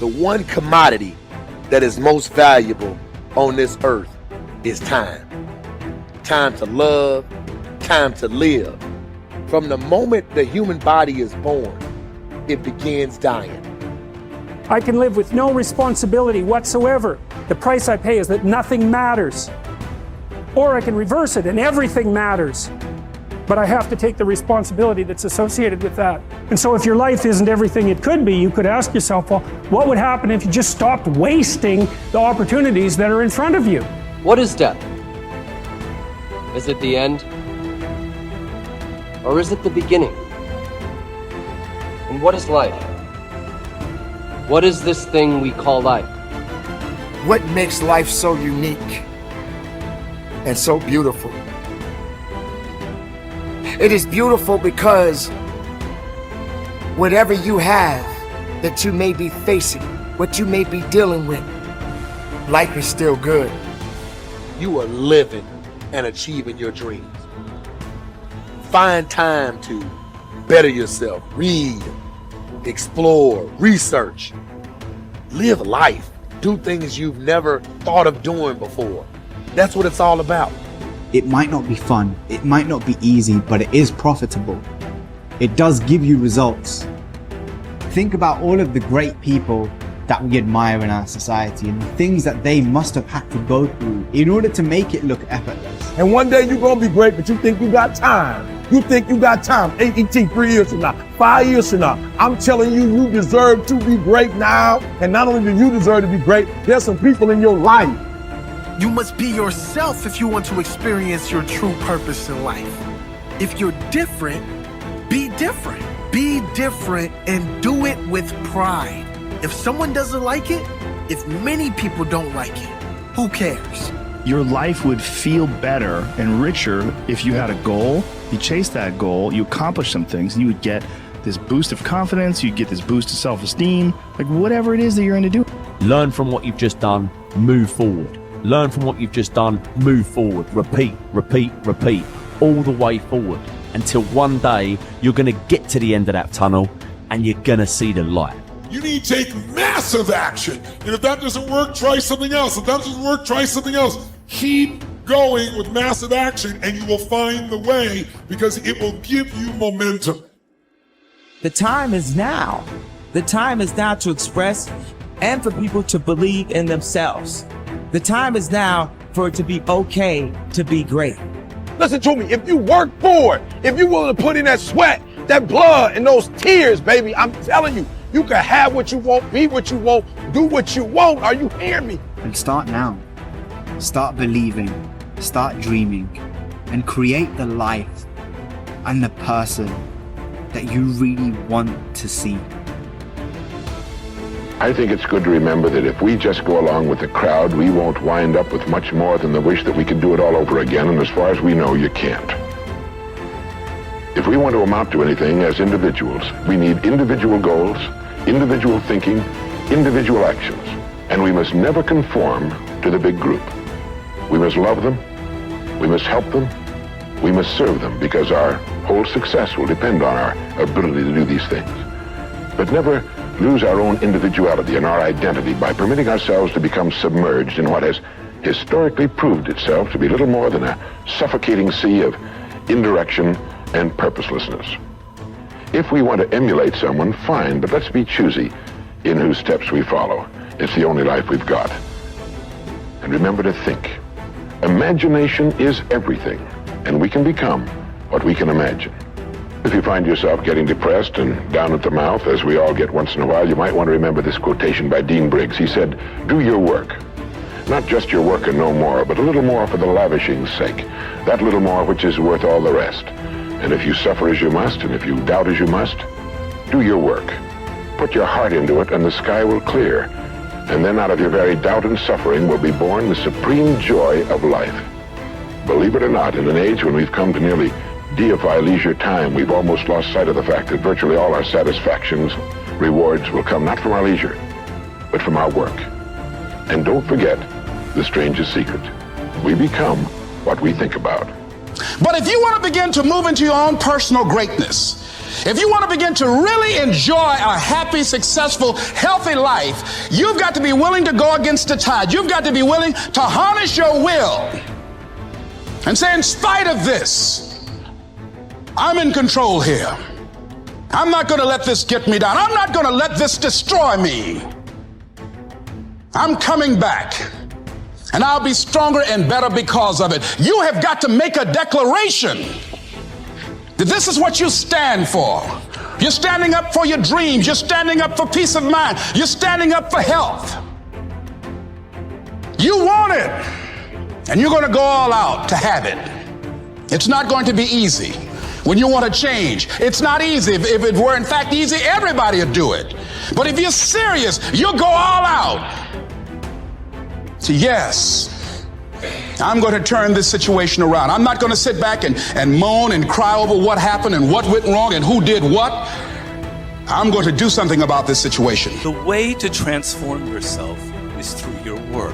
The one commodity that is most valuable on this earth is time. Time to love, time to live. From the moment the human body is born, it begins dying. I can live with no responsibility whatsoever. The price I pay is that nothing matters. Or I can reverse it and everything matters. But I have to take the responsibility that's associated with that. And so if your life isn't everything it could be, you could ask yourself, well, what would happen if you just stopped wasting the opportunities that are in front of you? What is death? Is it the end? Or is it the beginning? And what is life? What is this thing we call life? What makes life so unique and so beautiful? It is beautiful because whatever you have that you may be facing, what you may be dealing with, life is still good. You are living and achieving your dreams. Find time to better yourself, read, explore, research, live life, do things you've never thought of doing before. That's what it's all about. It might not be fun, it might not be easy, but it is profitable. It does give you results. Think about all of the great people that we admire in our society and the things that they must have had to go through in order to make it look effortless. And one day you're gonna be great, but you think you got time. You think you got time, 18, 3 years from now, 5 years from now. I'm telling you, you deserve to be great now. And not only do you deserve to be great, there's some people in your life. You must be yourself if you want to experience your true purpose in life. If you're different, be different. Be different and do it with pride. If someone doesn't like it, if many people don't like it, who cares? Your life would feel better and richer if you had a goal, you chased that goal, you accomplished some things, and you would get this boost of confidence, you'd get this boost of self-esteem, like whatever it is that you're going to do. Learn from what you've just done, move forward. Learn from what you've just done, move forward. Repeat, repeat, repeat, all the way forward until one day you're going to get to the end of that tunnel and you're going to see the light. You need to take massive action. And if that doesn't work, try something else. If that doesn't work, try something else. Keep going with massive action and you will find the way because it will give you momentum. The time is now. The time is now to express and for people to believe in themselves. The time is now for it to be okay to be great. Listen to me, if you work for it, if you're willing to put in that sweat, that blood and those tears, baby, I'm telling you, you can have what you want, be what you want, do what you want. Are you hearing me? And start now. Start believing, start dreaming, and create the life and the person that you really want to see. I think it's good to remember that if we just go along with the crowd, we won't wind up with much more than the wish that we could do it all over again, and as far as we know, you can't. If we want to amount to anything as individuals, we need individual goals, individual thinking, individual actions, and we must never conform to the big group. We must love them, we must help them, we must serve them, because our whole success will depend on our ability to do these things. But never lose our own individuality and our identity by permitting ourselves to become submerged in what has historically proved itself to be little more than a suffocating sea of indirection and purposelessness. If we want to emulate someone, fine, but let's be choosy in whose steps we follow. It's the only life we've got. And remember to think. Imagination is everything, and we can become what we can imagine. If you find yourself getting depressed and down at the mouth, as we all get once in a while, you might want to remember this quotation by Dean Briggs. He said, "Do your work. Not just your work and no more, but a little more for the lavishing's sake. That little more which is worth all the rest. And if you suffer as you must, and if you doubt as you must, do your work. Put your heart into it, and the sky will clear. And then out of your very doubt and suffering will be born the supreme joy of life." Believe it or not, in an age when we've come to nearly deify leisure time, we've almost lost sight of the fact that virtually all our satisfactions, rewards will come not from our leisure, but from our work. And don't forget the strangest secret. We become what we think about. But if you want to begin to move into your own personal greatness, If you want to begin to really enjoy a happy, successful, healthy life, you've got to be willing to go against the tide. You've got to be willing to harness your will and say, in spite of this, I'm in control here. I'm not going to let this get me down. I'm not going to let this destroy me. I'm coming back, and I'll be stronger and better because of it. You have got to make a declaration that this is what you stand for. You're standing up for your dreams. You're standing up for peace of mind. You're standing up for health. You want it, and you're going to go all out to have it. It's not going to be easy. When you want to change, it's not easy. If it were in fact easy, everybody would do it. But if you're serious, you'll go all out. So yes, I'm going to turn this situation around. I'm not going to sit back and moan and cry over what happened and what went wrong and who did what. I'm going to do something about this situation. The way to transform yourself is through your work.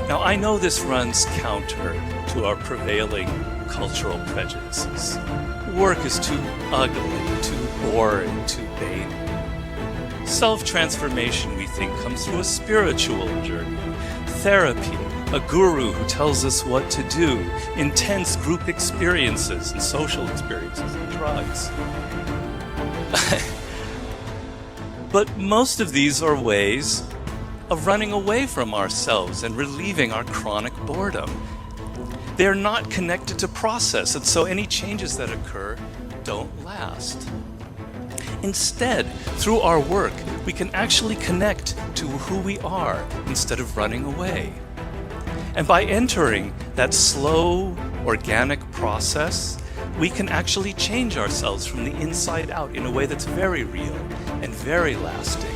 Now, I know this runs counter to our prevailing cultural prejudices. Work is too ugly, too boring, too vain. Self-transformation, we think, comes through a spiritual journey. Therapy, a guru who tells us what to do, intense group experiences and social experiences, and drugs. But most of these are ways of running away from ourselves and relieving our chronic boredom. They're not connected to process, and so any changes that occur don't last. Instead, through our work, we can actually connect to who we are instead of running away. And by entering that slow, organic process, we can actually change ourselves from the inside out in a way that's very real and very lasting.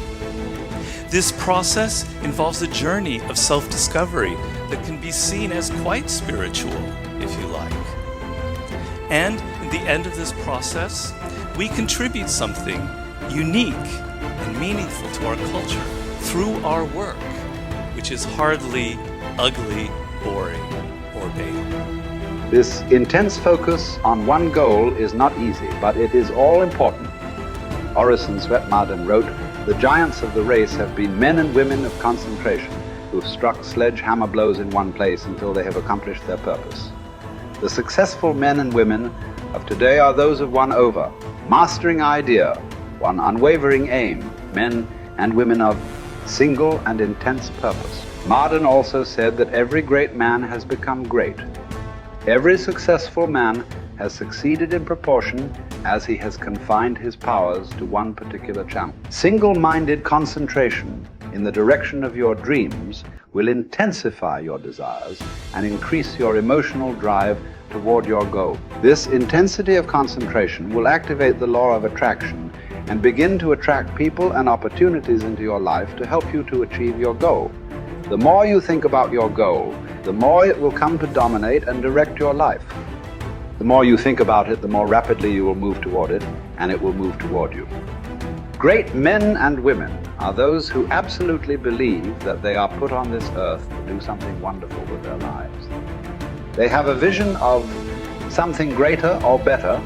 This process involves a journey of self-discovery that can be seen as quite spiritual, if you like. And in the end of this process, we contribute something unique and meaningful to our culture through our work, which is hardly ugly, boring, or vain. This intense focus on one goal is not easy, but it is all important. Orison Swett Marden wrote, "The giants of the race have been men and women of concentration who have struck sledgehammer blows in one place until they have accomplished their purpose. The successful men and women of today are those of one over, mastering idea, one unwavering aim, men and women of single and intense purpose." Marden also said that every great man has become great. Every successful man has succeeded in proportion as he has confined his powers to one particular channel. Single-minded concentration in the direction of your dreams will intensify your desires and increase your emotional drive toward your goal. This intensity of concentration will activate the law of attraction and begin to attract people and opportunities into your life to help you to achieve your goal. The more you think about your goal, the more it will come to dominate and direct your life. The more you think about it, the more rapidly you will move toward it, and it will move toward you. Great men and women are those who absolutely believe that they are put on this earth to do something wonderful with their lives. They have a vision of something greater or better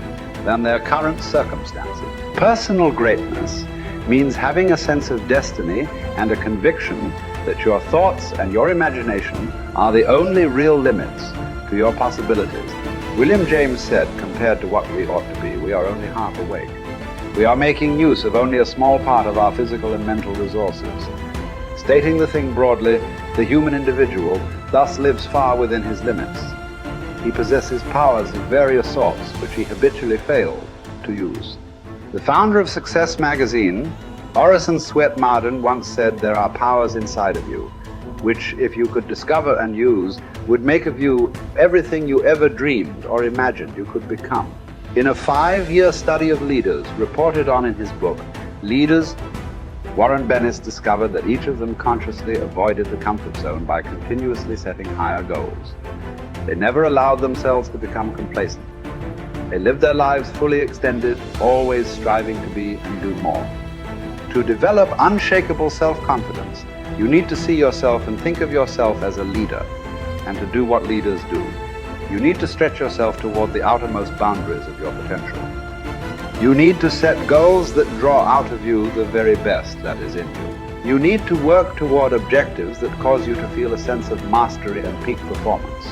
than their current circumstances. Personal greatness means having a sense of destiny and a conviction that your thoughts and your imagination are the only real limits to your possibilities. William James said, compared to what we ought to be, we are only half awake. We are making use of only a small part of our physical and mental resources. Stating the thing broadly, the human individual thus lives far within his limits. He possesses powers of various sorts which he habitually fails to use. The founder of Success magazine, Orison Swett Marden, once said, "There are powers inside of you, which if you could discover and use, would make of you everything you ever dreamed or imagined you could become." In a 5-year study of leaders reported on in his book, Leaders, Warren Bennis discovered that each of them consciously avoided the comfort zone by continuously setting higher goals. They never allowed themselves to become complacent. They lived their lives fully extended, always striving to be and do more. To develop unshakable self-confidence, you need to see yourself and think of yourself as a leader, and to do what leaders do. You need to stretch yourself toward the outermost boundaries of your potential. You need to set goals that draw out of you the very best that is in you. You need to work toward objectives that cause you to feel a sense of mastery and peak performance.